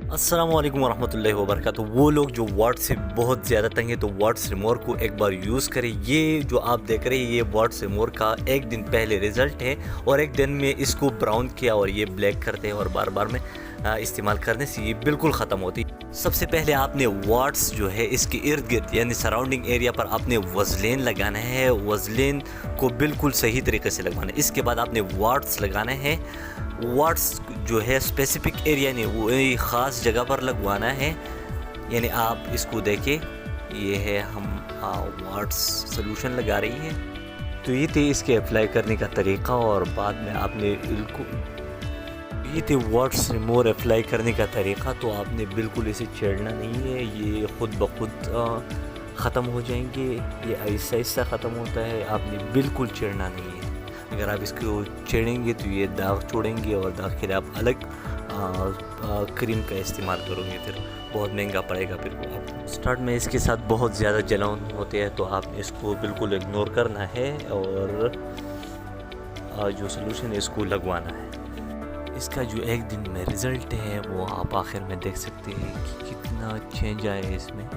अस्सलाम वालेकुम वरहमतुल्लाहि वबरकातुहू। वो लोग जो वर्ड से बहुत ज़्यादा तंग है तो वर्ड्स रिमोवर को एक बार यूज़ करें। ये जो आप देख रहे हैं ये वर्ड्स रिमोवर का एक दिन पहले रिज़ल्ट है और एक दिन में इसको ब्राउन किया और ये ब्लैक करते हैं और बार बार में इस्तेमाल करने से ये बिल्कुल ख़त्म होती है। सबसे पहले आपने वर्ड्स जो है इसके इर्द गिर्द यानी सराउंडिंग एरिया पर आपने वज़लेन लगाना है। वज़लेन को बिल्कुल सही तरीके से लगवाना है। इसके बाद आपने वर्ड्स लगाना है। वर्ड्स जो है स्पेसिफिक एरिया नहीं वो ख़ास जगह पर लगवाना है। यानी आप इसको देखें, ये है हम वर्ड्स सॉल्यूशन लगा रही है। तो ये थे इसके अप्लाई करने का तरीक़ा और बाद में आपने इनको ये थे वर्ड्स रिमूवर अप्लाई करने का तरीक़ा। तो आपने बिल्कुल इसे छेड़ना नहीं है, ये ख़ुद ब खुद ख़त्म हो जाएंगे। ये ऐसा ऐसा ख़त्म होता है, आपने बिल्कुल छेड़ना नहीं है। अगर आप इसको छेड़ेंगे तो ये दाग छोड़ेंगे और दाग के लिए आप अलग क्रीम का इस्तेमाल करोगे, फिर बहुत महंगा पड़ेगा। फिर आप स्टार्ट में इसके साथ बहुत ज़्यादा जलन होते हैं तो आपने इसको बिल्कुल इग्नोर करना है और जो सलूशन है इसको लगवाना है। इसका जो एक दिन में रिज़ल्ट है वो आप आखिर में देख सकते हैं कि कितना चेंज आया है इसमें।